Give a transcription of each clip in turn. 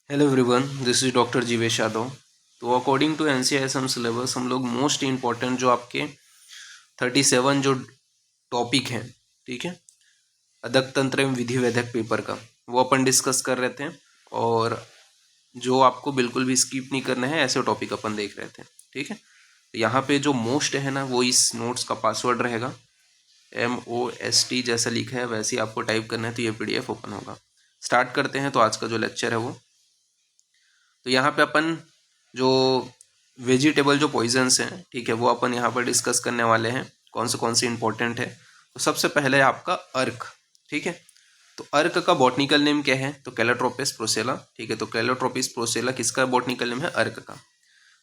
Hello everyone, this is doctor Jeevesh Yadav. तो according to NCISM syllabus हम लोग मोस्ट इम्पॉर्टेंट जो आपके 37 जो टॉपिक हैं, ठीक है, अदक तंत्र एवं विधि वैधक पेपर का, वो अपन डिस्कस कर रहे थे। और जो आपको बिल्कुल भी स्किप नहीं करना है ऐसे टॉपिक अपन देख रहे थे, ठीक है। तो यहाँ पे जो मोस्ट है ना, वो इस नोट्स का पासवर्ड रहेगा MOST जैसा लिखा है वैसे ही आपको टाइप करना है, तो ये PDF ओपन होगा। स्टार्ट करते हैं। तो आज का जो लेक्चर है वो, तो यहाँ पे अपन जो वेजिटेबल जो पॉइजन्स हैं, ठीक है, वो अपन यहाँ पर डिस्कस करने वाले हैं, कौन से इंपॉर्टेंट है। तो सबसे पहले है आपका अर्क, ठीक है। तो अर्क का बॉटनिकल नेम क्या है? तो कैलोट्रोपिस प्रोसेला, ठीक है। तो कैलोट्रोपिस प्रोसेला किसका बॉटनिकल नेम है? अर्क का।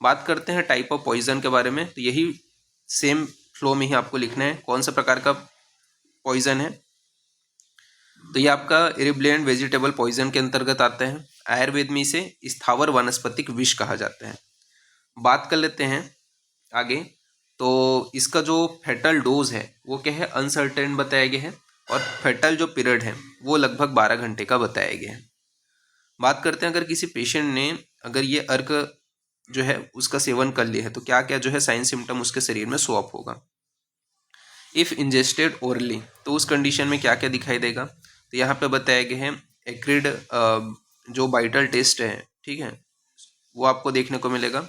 बात करते हैं टाइप ऑफ पॉइजन के बारे में। तो यही सेम फ्लो में ही आपको लिखना है कौन सा प्रकार का पॉइजन है। तो ये आपका इरिब्लेंट वेजिटेबल पॉइजन के अंतर्गत आते हैं। आयुर्वेद में इसे स्थावर वनस्पतिक विष कहा जाता है। बात कर लेते हैं आगे। तो इसका जो फेटल डोज है वो क्या है? अनसर्टेन बताया गया है। और फेटल जो पीरियड है वो लगभग 12 घंटे का बताया गया है। बात करते हैं अगर किसी पेशेंट ने अगर ये अर्क जो है उसका सेवन कर लिया है तो क्या क्या जो है साइन सिम्टम उसके शरीर में शो अप होगा। इफ़ इंजेस्टेड ओरली, तो उस कंडीशन में क्या क्या दिखाई देगा। तो यहाँ पे बताया गया है एक्रिड जो बाइटल टेस्ट है, ठीक है, वो आपको देखने को मिलेगा।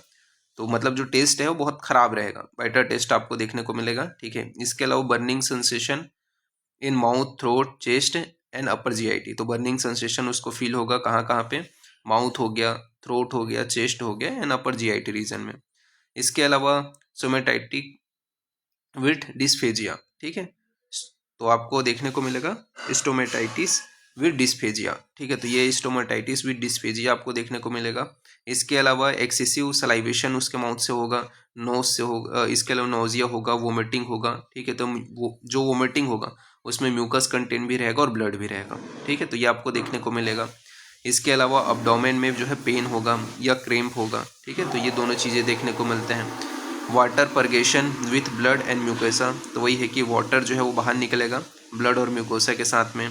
तो मतलब जो टेस्ट है वो बहुत ख़राब रहेगा, बाइटर टेस्ट आपको देखने को मिलेगा, ठीक है। इसके अलावा burning sensation in mouth, throat, chest and upper GIT। तो बर्निंग सेंसेशन उसको फील होगा कहाँ कहाँ पे? माउथ हो गया, थ्रोट हो गया, चेस्ट हो गया एंड अपर GIT रीजन में। इसके अलावा सोमेटाइटिक विथ डिस्फेजिया, ठीक है। तो आपको देखने को मिलेगा स्टोमेटाइटिस विद डिस्फेजिया, ठीक है। तो ये स्टोमेटाइटिस विद डिस्फेजिया आपको देखने को मिलेगा। इसके अलावा एक्सेसिव सलाइवेशन उसके माउथ से होगा, नोज से होगा। इसके अलावा नोजिया होगा, वोमिटिंग होगा, ठीक है। तो वो जो वोमिटिंग होगा उसमें म्यूकस कंटेंट भी रहेगा और ब्लड भी रहेगा, ठीक है। तो ये आपको देखने को मिलेगा। इसके अलावा अब्डोमेन में जो है पेन होगा या क्रैम्प होगा, ठीक है। तो ये दोनों चीज़ें देखने को मिलते हैं। Water purgation with blood and mucosa, तो वही है कि वाटर जो है वो बाहर निकलेगा ब्लड और म्यूकोसा के साथ में।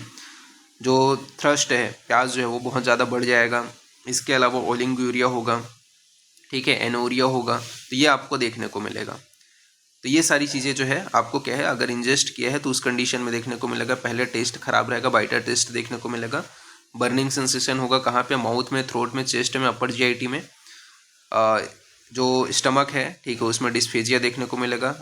जो थ्रस्ट है, प्यास जो है वो बहुत ज़्यादा बढ़ जाएगा। इसके अलावा ओलिंगूरिया होगा, ठीक है, एनोरिया होगा। तो ये आपको देखने को मिलेगा। तो ये सारी चीज़ें जो है आपको क्या है, अगर इंजेस्ट किया है तो उस कंडीशन में देखने को मिलेगा। पहले टेस्ट खराब रहेगा, बाइटर टेस्ट देखने को मिलेगा। बर्निंग सेंसेशन होगा कहाँ पे? माउथ में, थ्रोट में, चेस्ट में, अपर GIT में। जो स्टमक है, ठीक है, उसमें डिस्फेजिया देखने को मिलेगा।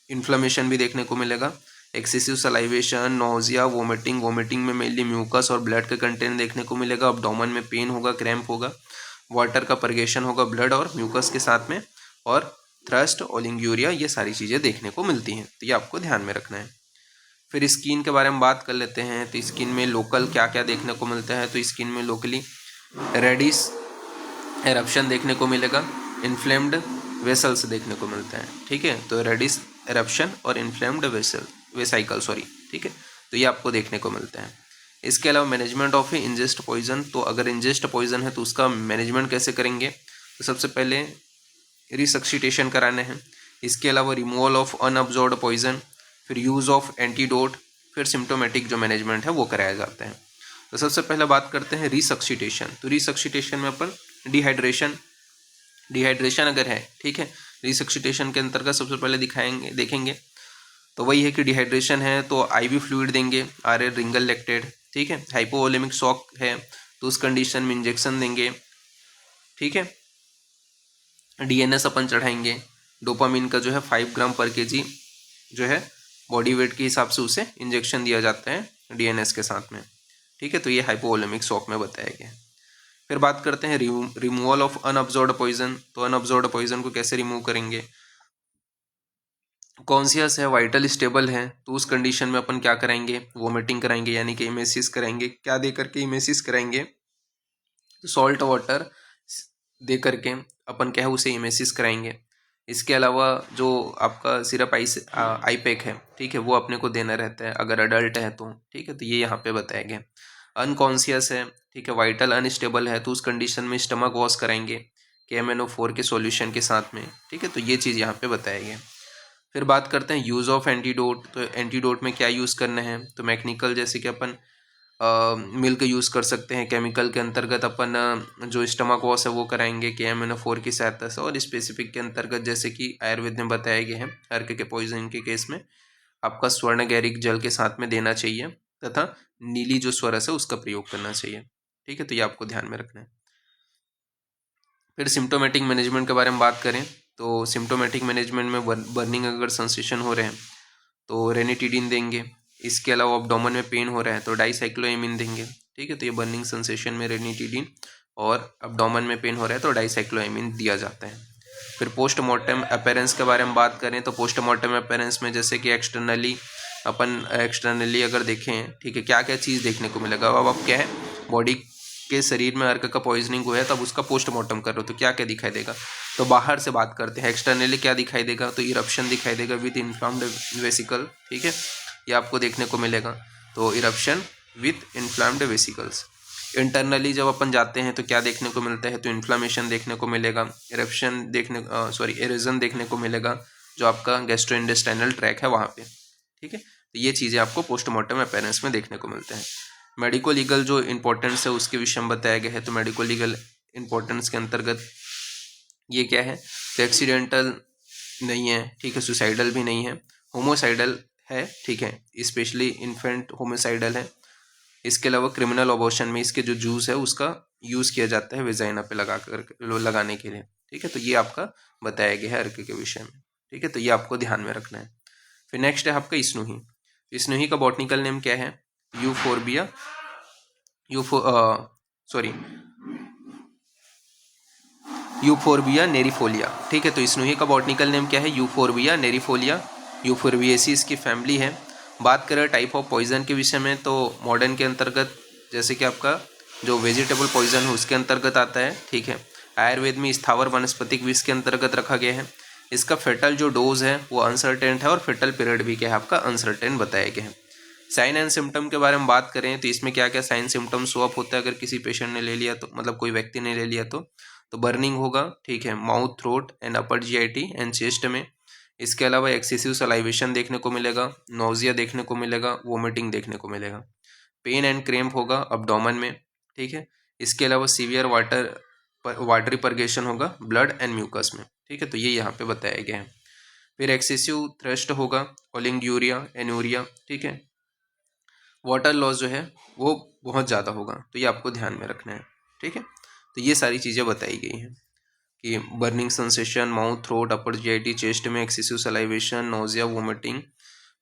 इन्फ्लेमेशन भी देखने को मिलेगा। एक्सेसिव सलाइवेशन, नोजिया, वोमिटिंग में मेनली म्यूकस और ब्लड का कंटेंट देखने को मिलेगा। अब्डोमेन में पेन होगा, क्रैम्प होगा। वाटर का परगेशन होगा ब्लड और म्यूकस के साथ में। और थ्रस्ट, ओलिंग्यूरिया, ये सारी चीज़ें देखने को मिलती हैं। तो ये आपको ध्यान में रखना है। फिर स्किन के बारे में बात कर लेते हैं। तो स्किन में लोकल क्या क्या देखने को मिलता है। तो स्किन में लोकली रेडिश एरप्शन देखने को मिलेगा, इन्फ्लेम्ड वेसल्स देखने को मिलते हैं, ठीक है। तो रेडिश एरप्शन और इन्फ्लेम्ड वेसाइकल, ठीक है। तो ये आपको देखने को मिलते हैं। इसके अलावा मैनेजमेंट ऑफ इंजेस्ट पॉइजन, तो अगर इंजेस्ट पॉइजन है तो उसका मैनेजमेंट कैसे करेंगे। तो सबसे पहले रिसक्सिटेशन कराने हैं। इसके अलावा रिमूवल ऑफ अनअब्जॉर्ब्ड पॉइजन, फिर यूज़ ऑफ एंटीडोट, फिर सिम्टोमेटिक जो मैनेजमेंट है वो कराया जाता है। तो सबसे पहले बात करते हैं रिसक्सिटेशन। तो रिसक्सिटेशन में अपन डिहाइड्रेशन अगर है, ठीक है, रिसक्सिटेशन के अंतर्गत सबसे पहले देखेंगे तो वही है कि डिहाइड्रेशन है तो IV फ्लूइड देंगे, RL रिंगल लैक्टेट, ठीक है। हाइपोवोलेमिक शॉक है तो उस कंडीशन में इंजेक्शन देंगे, ठीक है। DNS अपन चढ़ाएंगे। डोपामिन का जो है 5 ग्राम पर kg जो है बॉडी वेट के हिसाब से उसे इंजेक्शन दिया जाता है DNS के साथ में, ठीक है। तो ये हाइपोवोलेमिक शॉक में बताया गया है। फिर बात करते हैं रिमूवल ऑफ अनअब्जॉर्ब्ड पॉइजन। तो अनअब्जॉर्ब्ड पॉइजन को कैसे रिमूव करेंगे। कॉन्शियस है, वाइटल स्टेबल है तो उस कंडीशन में अपन क्या कराएंगे? वोमिटिंग कराएंगे, यानी कि इमेसिस कराएंगे। क्या दे करके इमेसिस कराएंगे? तो सॉल्ट वाटर दे करके अपन क्या है उसे इमेसिस कराएंगे। इसके अलावा जो आपका सिरप आई पैक है, ठीक है, वो अपने को देना रहता है अगर अडल्ट है तो, ठीक है। तो ये यहाँ पे बताया गया। अनकॉन्शियस है, ठीक है, वाइटल अनस्टेबल है तो उस कंडीशन में स्टमक वॉश कराएंगे KMNO4 के सॉल्यूशन के साथ में, ठीक है। तो ये चीज़ यहाँ पे बताया गया। फिर बात करते हैं यूज़ ऑफ एंटीडोट। तो एंटीडोट में क्या यूज़ करना है। तो मैकेनिकल, जैसे कि अपन मिल्क यूज़ कर सकते हैं। केमिकल के अंतर्गत अपन जो स्टमक वॉश है वो कराएंगे KMNO4 की सहायता से। और स्पेसिफिक के अंतर्गत जैसे कि आयुर्वेद में बताया गया है अर्क के पॉइजन के केस में आपका स्वर्ण गैरिक जल के साथ में देना चाहिए तथा नीली जो स्वरस है उसका प्रयोग करना चाहिए। ठीक है, तो ये आपको ध्यान में रखना है। फिर सिम्टोमेटिक मैनेजमेंट के बारे में बात करें तो सिम्टोमेटिक मैनेजमेंट में बर्निंग अगर सेंसेशन हो रहे हैं तो रेनिटिडिन देंगे। इसके अलावा अब्डोमेन में पेन हो रहा है तो डाइसाइक्लोएमिन देंगे। ठीक है, तो ये बर्निंग सेंसेशन में रेनिटिडिन और अब्डोमेन में पेन हो रहा है तो डाइसाइक्लोएमिन दिया जाता है। फिर पोस्टमार्टम अपीयरेंस के बारे में बात करें तो पोस्टमार्टम अपीयरेंस में जैसे कि एक्सटर्नली अगर देखें, ठीक है, क्या क्या चीज़ देखने को मिलेगा। अब क्या है, बॉडी के शरीर में अर्क का पॉइजनिंग हुआ है तब उसका पोस्टमार्टम कर रहे हो तो क्या क्या दिखाई देगा। तो बाहर से बात करते हैं, एक्सटर्नली क्या दिखाई देगा तो इरप्शन दिखाई देगा विथ इन्फ्लाम्ड वेसिकल। ठीक है, ये आपको देखने को मिलेगा, तो eruption with inflamed vesicles. Internally जब अपन जाते हैं तो क्या देखने को मिलता है तो इन्फ्लामेशन देखने को मिलेगा, इरप्शन एरोजन देखने को मिलेगा जो आपका गैस्ट्रोइंटेस्टाइनल ट्रैक है वहाँ पे। ठीक है, तो ये चीज़ें आपको पोस्टमार्टम अपीयरेंस में देखने को मिलते हैं। मेडिको लीगल जो इंपॉर्टेंस है उसके विषय में बताया गया है। तो मेडिको लीगल इंपॉर्टेंस के अंतर्गत ये क्या है तो एक्सीडेंटल नहीं है, ठीक है, सुसाइडल भी नहीं है, होमोसाइडल है, ठीक है, स्पेशली इन्फेंट होमोसाइडल है। इसके अलावा क्रिमिनल अबॉर्शन में इसके जो जूस है उसका यूज़ किया जाता है वेजाइना पे लगाने के लिए। ठीक है, तो ये आपका बताया गया है अर्क के विषय में। ठीक है, तो ये आपको ध्यान में रखना है। फिर नेक्स्ट है आपका स्नूही। स्नूही का बॉटनिकल नेम क्या है, यूफोरबिया यूफोरबिया नेरीफोलिया। ठीक है, तो स्नूही का बॉटनिकल नेम क्या है, यूफोरबिया नेरीफोलिया। यूफोरबिएसी इसकी फैमिली है। बात करें टाइप ऑफ पॉइजन के विषय में तो मॉडर्न के अंतर्गत जैसे कि आपका जो वेजिटेबल पॉइजन है उसके अंतर्गत आता है। ठीक है, आयुर्वेद में स्थावर वनस्पतिक विष के अंतर्गत रखा गया है। इसका फेटल जो डोज है वो अनसर्टेन है और फेटल पीरियड भी क्या है आपका अनसर्टेन बताया गया है। साइन एंड सिम्टम के बारे में बात करें तो इसमें क्या क्या साइन सिम्टम शो अप होता है अगर किसी पेशेंट ने ले लिया तो, मतलब कोई व्यक्ति ने ले लिया तो बर्निंग होगा। ठीक है, mouth, throat and upper GIT and chest में। इसके अलावा एक्सेसिव सलाइवेशन देखने को मिलेगा, नोजिया देखने को मिलेगा, वोमिटिंग देखने को मिलेगा, पेन एंड क्रैम्प होगा अब्डोमेन में। ठीक है, इसके अलावा सीवियर वाटरी परगेशन होगा ब्लड एंड म्यूकस में। ठीक है, तो ये यहाँ पे बताया गया है। फिर एक्सेसिव थ्रस्ट होगा, ओलिंग्यूरिया, एनूरिया। ठीक है, वाटर लॉस जो है वो बहुत ज़्यादा होगा, तो ये आपको ध्यान में रखना है। ठीक है, तो ये सारी चीज़ें बताई गई हैं कि burning sensation, mouth, throat, upper GIT, chest में excessive salivation, nausea, vomiting,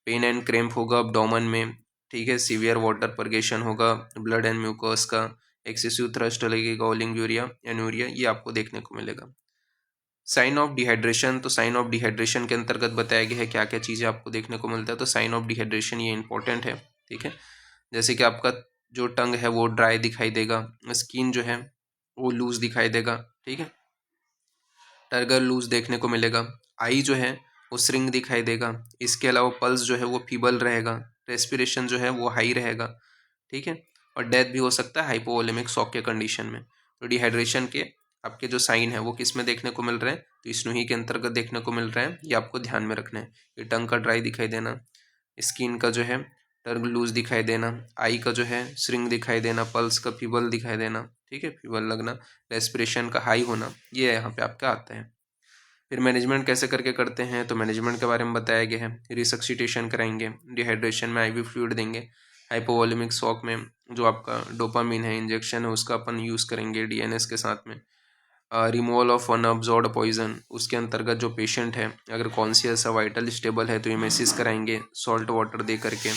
pain and cramp होगा अब्डोमेन में। ठीक है, सीवियर वाटर परगेशन होगा ब्लड एंड म्यूकस का, एक्सेसिव थ्रस्ट लगेगा, ओलिंग्यूरिया, एनूरिया, ये आपको देखने को मिलेगा। साइन ऑफ डिहाइड्रेशन, तो साइन ऑफ डिहाइड्रेशन के अंतर्गत बताया गया है क्या क्या चीज़ें आपको देखने को मिलता है। तो साइन ऑफ डिहाइड्रेशन ये इंपॉर्टेंट है। ठीक है, जैसे कि आपका जो टंग है वो ड्राई दिखाई देगा, स्किन जो है वो लूज दिखाई देगा। ठीक है, टर्गर लूज देखने को मिलेगा, आई जो है वो श्रिंक दिखाई देगा। इसके अलावा पल्स जो है वो फीबल रहेगा, रेस्पिरेशन जो है वो हाई रहेगा। ठीक है, और डेथ भी हो सकता है हाइपोवोलेमिक शॉक के कंडीशन में। तो डिहाइड्रेशन के आपके जो साइन है वो किस में देखने को मिल रहे हैं तो स्नूही के अंतर्गत देखने को मिल रहा है, ये आपको ध्यान में रखना है। ये टंग का ड्राई दिखाई देना, स्किन का जो है टर्ग लूज दिखाई देना, आई का जो है श्रिंक दिखाई देना, पल्स का फीबल दिखाई देना। ठीक है, फीबल लगना, रेस्पिरेशन का हाई होना, ये यहाँ पे आपका आता है। फिर मैनेजमेंट कैसे करके करते हैं तो मैनेजमेंट के बारे में बताया गया है। रिसक्सिटेशन कराएंगे, डिहाइड्रेशन में आईवी फ्लूइड देंगे, हाइपोवोलेमिक शॉक में जो आपका डोपामिन है इंजेक्शन है उसका अपन यूज़ करेंगे डीएनएस के साथ में। रिमूवल ऑफ अनअब्जॉर्ब्ड पॉइजन, उसके अंतर्गत जो पेशेंट है अगर कॉन्शियस है, वाइटल स्टेबल है तो एमेसिस कराएंगे सॉल्ट वाटर दे करके।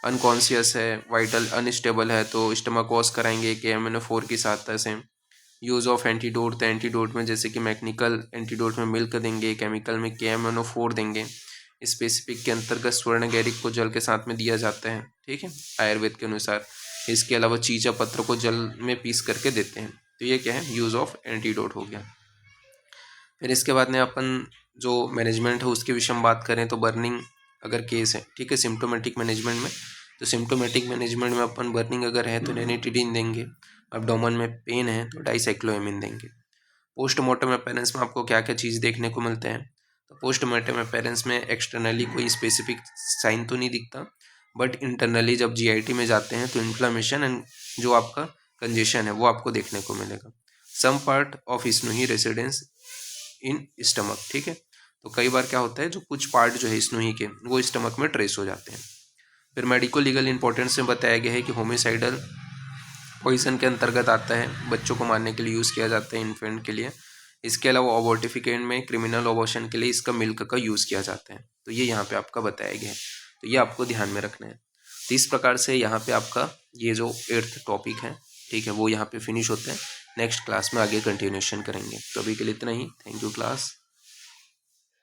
अनकॉन्शियस है, वाइटल अनस्टेबल है तो स्टमक वॉश कराएंगे KMNO4 की सहायता से। यूज़ ऑफ एंटीडोट, तो एंटीडोट में जैसे कि मैकेनिकल एंटीडोट में मिल्क देंगे, केमिकल में KMNO4 देंगे। स्पेसिफिक के अंतर्गत स्वर्ण गैरिक को जल के साथ में दिया जाता है। ठीक है, आयुर्वेद के अनुसार। इसके अलावा चीचा पत्र को जल में पीस करके देते हैं। तो ये क्या है, यूज़ ऑफ एंटीडोट हो गया। फिर इसके बाद में अपन जो मैनेजमेंट है उसके विषय में बात करें तो बर्निंग अगर केस है, ठीक है, सिम्टोमेटिक मैनेजमेंट में, तो सिम्टोमेटिक मैनेजमेंट में अपन बर्निंग अगर है तो रेनिटिडिन देंगे, अब्डोमेन में पेन है तो डाइसाइक्लोएमिन देंगे। पोस्टमार्टम अपीयरेंस में आपको क्या क्या चीज़ देखने को मिलते हैं तो पोस्टमार्टम अपीयरेंस में एक्सटर्नली कोई स्पेसिफिक साइन तो नहीं दिखता, बट इंटरनली जब जीआईटी में जाते हैं तो इन्फ्लामेशन एंड जो आपका कंजेशन है वो आपको देखने को मिलेगा। सम पार्ट ऑफ स्नूही रेसिडेंस इन स्टमक, ठीक है। तो कई बार क्या होता है, जो कुछ पार्ट जो है स्नूही के वो स्टमक में ट्रेस हो जाते हैं। फिर मेडिको लीगल इंपॉर्टेंस में बताया गया है कि होमिसाइडल पॉइजन के अंतर्गत आता है, बच्चों को मारने के लिए यूज़ किया जाता है इन्फेंट के लिए। इसके अलावा अबॉर्टिफिकेशन में क्रिमिनल अबॉर्शन के लिए इसका मिल्क का यूज़ किया जाता है। तो ये यहाँ पे आपका बताया गया है, तो ये आपको ध्यान में रखना है। तो इस प्रकार से यहाँ पे आपका ये जो 8th टॉपिक है, ठीक है, वो यहाँ पे फिनिश होते हैं। नेक्स्ट क्लास में आगे कंटिन्यूशन करेंगे। तो अभी के लिए इतना ही। Thank you class.